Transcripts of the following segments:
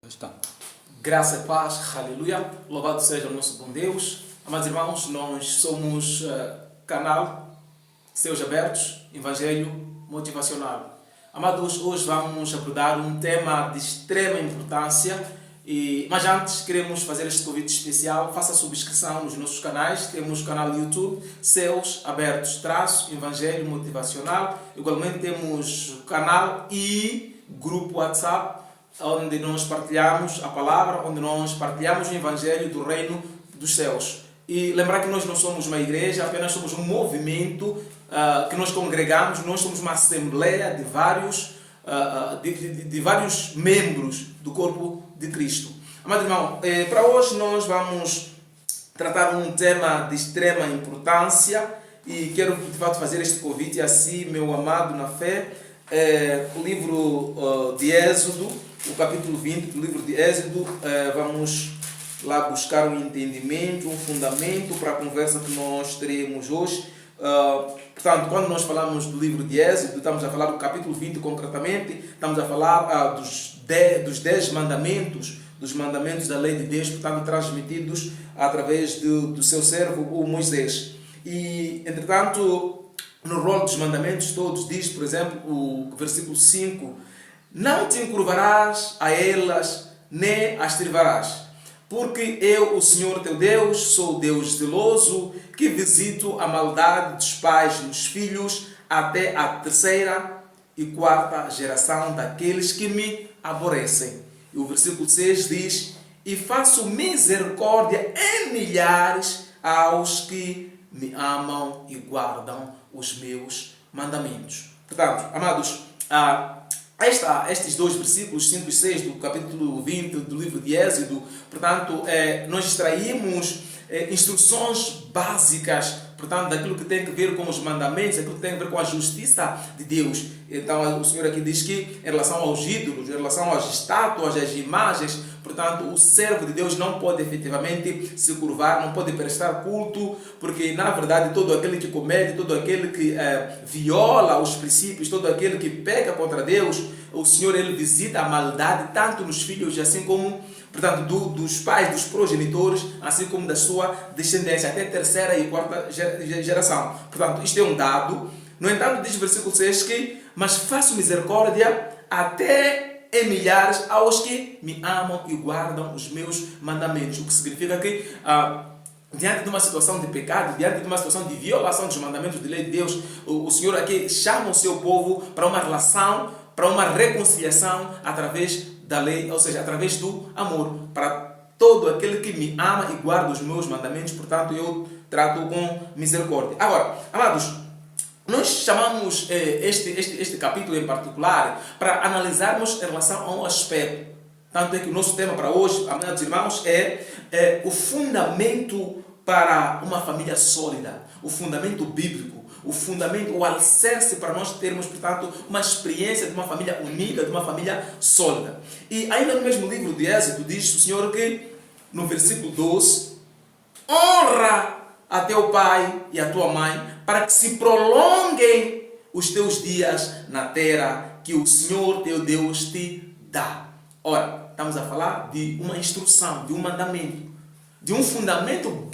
Está. Graça e paz, aleluia, louvado seja o nosso bom Deus. Amados irmãos, nós somos canal Céus Abertos, Evangelho Motivacional. Amados, hoje vamos abordar um tema de extrema importância, mas antes queremos fazer este convite especial. Faça a subscrição nos nossos canais. Temos o canal do YouTube Céus Abertos, Evangelho Motivacional. Igualmente temos o canal e grupo WhatsApp, onde nós partilhamos a palavra, onde nós partilhamos o Evangelho do Reino dos Céus. E lembrar que nós não somos uma igreja, apenas somos um movimento que nós congregamos. Nós somos uma assembleia de vários membros do corpo de Cristo. Amado irmão, para hoje nós vamos tratar um tema de extrema importância e quero de fato fazer este convite a si, meu amado na fé. O livro de Êxodo, o capítulo 20 do livro de Êxodo, vamos lá buscar um entendimento, um fundamento para a conversa que nós teremos hoje. Portanto, quando nós falamos do livro de Êxodo, estamos a falar do capítulo 20 concretamente, estamos a falar dos 10 mandamentos, dos mandamentos da lei de Deus, portanto, transmitidos através do seu servo, o Moisés. E, entretanto, no rol dos mandamentos todos, diz, por exemplo, o versículo 5, não te encurvarás a elas, nem as trivarás, porque eu, o Senhor teu Deus, sou Deus zeloso, que visito a maldade dos pais nos filhos, até a terceira e quarta geração daqueles que me aborrecem. E o versículo 6 diz, e faço misericórdia em milhares aos que me amam e guardam os meus mandamentos. Portanto, amados, estes dois versículos, 5 e 6 do capítulo 20 do livro de Êxodo, portanto, nós extraímos instruções básicas, portanto, daquilo que tem a ver com os mandamentos, daquilo que tem a ver com a justiça de Deus. Então, o Senhor aqui diz que, em relação aos ídolos, em relação às estátuas, às imagens, portanto, o servo de Deus não pode efetivamente se curvar, não pode prestar culto, porque, na verdade, todo aquele que comete, todo aquele que viola os princípios, todo aquele que peca contra Deus, o Senhor, Ele visita a maldade tanto nos filhos, assim como, portanto, dos pais, dos progenitores, assim como da sua descendência, até terceira e quarta geração. Portanto, isto é um dado. No entanto, diz o versículo 6 que, mas faço misericórdia até em milhares aos que me amam e guardam os meus mandamentos. O que significa que, diante de uma situação de pecado, diante de uma situação de violação dos mandamentos de lei de Deus, o Senhor aqui chama o seu povo para uma relação, para uma reconciliação através da lei, ou seja, através do amor. Para todo aquele que me ama e guarda os meus mandamentos, portanto, eu trato com misericórdia. Agora, amados, nós chamamos este capítulo em particular para analisarmos em relação a um aspecto. Tanto é que o nosso tema para hoje, amados irmãos, é o fundamento para uma família sólida, o fundamento bíblico, o fundamento, o alicerce para nós termos, portanto, uma experiência de uma família unida, de uma família sólida. E ainda no mesmo livro de Êxodo, diz o Senhor que, no versículo 12, honra a teu pai e a tua mãe, para que se prolonguem os teus dias na terra que o Senhor teu Deus te dá. Ora, estamos a falar de uma instrução, de um mandamento, de um fundamento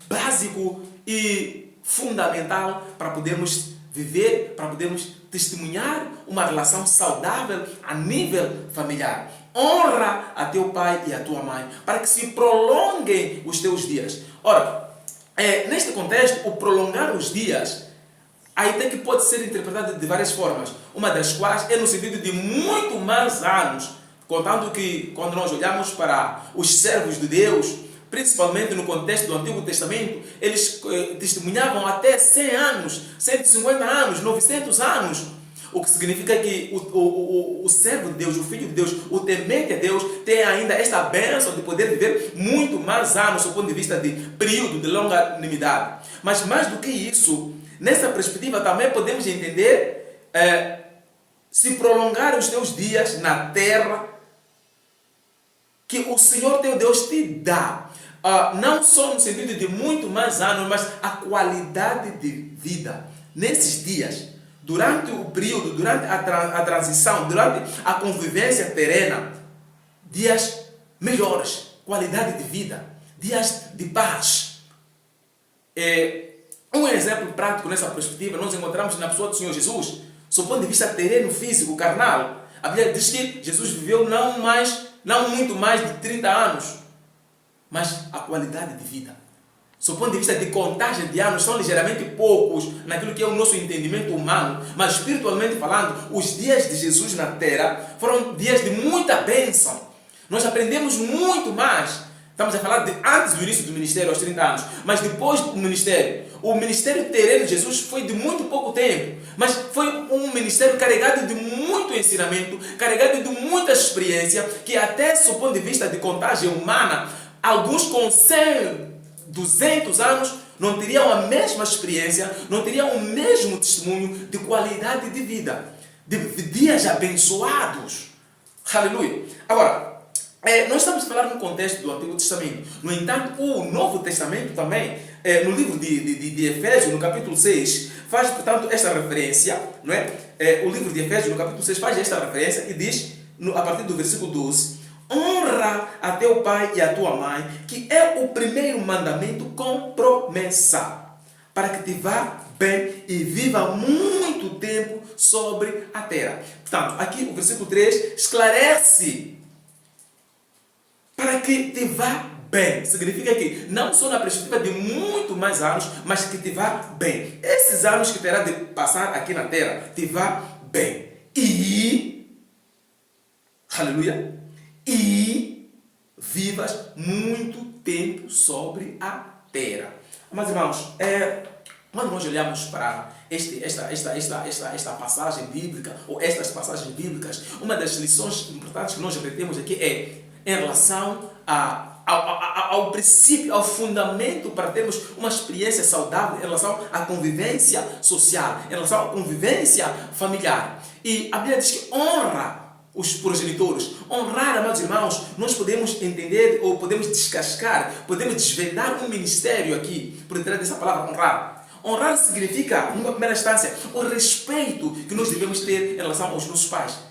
básico e fundamental para podermos viver, para podermos testemunhar uma relação saudável a nível familiar. Honra a teu pai e a tua mãe, para que se prolonguem os teus dias. Ora, neste contexto, o prolongar os dias, aí tem que pode ser interpretado de várias formas. Uma das quais é no sentido de muito mais anos, contando que quando nós olhamos para os servos de Deus, principalmente no contexto do Antigo Testamento, eles testemunhavam até 100 anos, 150 anos, 900 anos. O que significa que o servo de Deus, o filho de Deus, o temente a Deus, tem ainda esta bênção de poder viver muito mais anos do ponto de vista de período de longanimidade. Mas mais do que isso, nessa perspectiva também podemos entender se prolongar os teus dias na terra que o Senhor teu Deus te dá. Não só no sentido de muito mais anos, mas a qualidade de vida nesses dias. Durante o período, durante a transição, durante a convivência terrena, dias melhores, qualidade de vida, dias de paz. Um exemplo prático nessa perspectiva nós encontramos na pessoa do Senhor Jesus, do ponto de vista terreno, físico, carnal. A Bíblia diz que Jesus viveu não muito mais de 30 anos, mas a qualidade de vida, do ponto de vista de contagem de anos, são ligeiramente poucos naquilo que é o nosso entendimento humano, mas espiritualmente falando, os dias de Jesus na terra foram dias de muita bênção. Nós aprendemos muito mais. Estamos a falar de antes do início do ministério, aos 30 anos, mas depois do ministério. O ministério terreno de Jesus foi de muito pouco tempo, mas foi um ministério carregado de muito ensinamento, carregado de muita experiência, que até do ponto de vista de contagem humana, alguns com 100, 200 anos não teriam a mesma experiência, não teriam o mesmo testemunho de qualidade de vida, de dias abençoados. Aleluia! Agora, nós estamos a falar no contexto do Antigo Testamento. No entanto, o Novo Testamento também, no livro de Efésios, no capítulo 6, faz, portanto, esta referência, não é? O livro de Efésios, no capítulo 6, faz esta referência e diz, a partir do versículo 12, honra a teu pai e a tua mãe, que é o primeiro mandamento com promessa, para que te vá bem e viva muito tempo sobre a terra. Portanto, aqui o versículo 3 esclarece para que te vá bem. Significa que não só na perspectiva de muito mais anos, mas que te vá bem. Esses anos que terá de passar aqui na terra, te vá bem. E, aleluia, e vivas muito tempo sobre a terra. Mas, irmãos, quando nós olhamos para esta passagem bíblica, ou estas passagens bíblicas, uma das lições importantes que nós aprendemos aqui é em relação ao princípio, ao fundamento para termos uma experiência saudável em relação à convivência social, em relação à convivência familiar. E a Bíblia diz que honra os progenitores. Honrar, amados irmãos, nós podemos entender ou podemos descascar, podemos desvendar um ministério aqui por detrás dessa palavra honrar. Honrar significa, numa primeira instância, o respeito que nós devemos ter em relação aos nossos pais.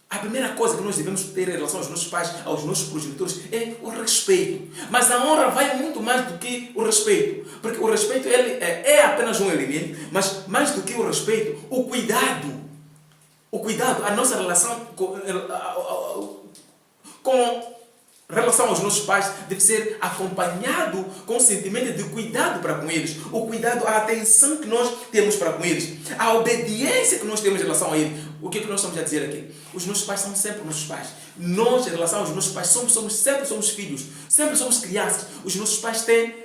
A primeira coisa que nós devemos ter em relação aos nossos pais, aos nossos progenitores, é o respeito. Mas a honra vai muito mais do que o respeito. Porque o respeito ele é apenas um elemento, mas mais do que o respeito, o cuidado. O cuidado, a nossa relação com relação aos nossos pais deve ser acompanhado com o sentimento de cuidado para com eles, o cuidado, a atenção que nós temos para com eles, a obediência que nós temos em relação a eles. O que é que nós estamos a dizer aqui? Os nossos pais são sempre nossos pais. Nós, em relação aos nossos pais, sempre somos filhos, sempre somos crianças. Os nossos pais têm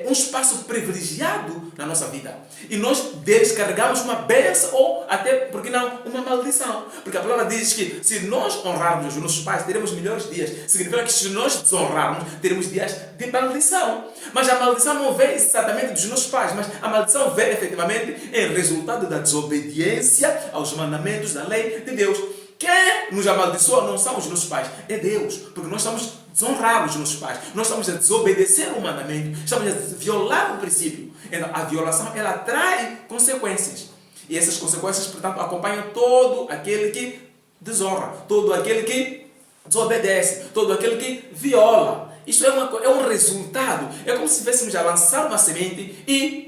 um espaço privilegiado na nossa vida. E nós deles carregamos uma bênção ou até, por que não, uma maldição. Porque a palavra diz que se nós honrarmos os nossos pais, teremos melhores dias. Significa que se nós desonrarmos, teremos dias de maldição. Mas a maldição não vem exatamente dos nossos pais, mas a maldição vem efetivamente em resultado da desobediência aos mandamentos da lei de Deus. Quem nos amaldiçoa não são os nossos pais, é Deus. Porque nós estamos desonrar os nossos pais. Nós estamos a desobedecer o mandamento. Estamos a violar o princípio. Então, a violação, ela traz consequências. E essas consequências, portanto, acompanham todo aquele que desonra, todo aquele que desobedece, todo aquele que viola. Isso é um resultado. É como se estivéssemos a lançar uma semente e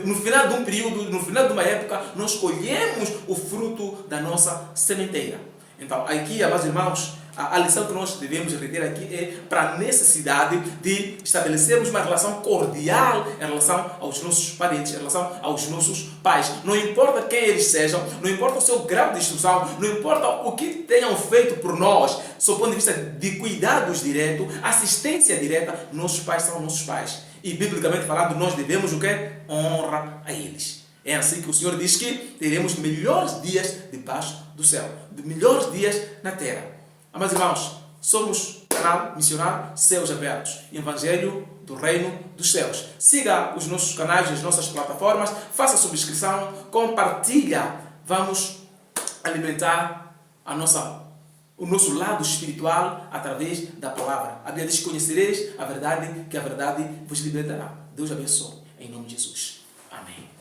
no final de um período, no final de uma época, nós colhemos o fruto da nossa sementeira. Então, aqui, amados irmãos, a lição que nós devemos reter aqui é para a necessidade de estabelecermos uma relação cordial em relação aos nossos parentes, em relação aos nossos pais. Não importa quem eles sejam, não importa o seu grau de instrução, não importa o que tenham feito por nós, do ponto de vista de cuidados direto, assistência direta, nossos pais são nossos pais. E, biblicamente falando, nós devemos o quê? Honra a eles. É assim que o Senhor diz que teremos melhores dias debaixo do céu, melhores dias na terra. Amados irmãos, somos canal missionário Céus Abertos, Evangelho do Reino dos Céus. Siga os nossos canais, as nossas plataformas, faça subscrição, compartilha. Vamos alimentar o nosso lado espiritual através da palavra. A Bíblia diz que conhecereis a verdade, que a verdade vos libertará. Deus abençoe. Em nome de Jesus. Amém.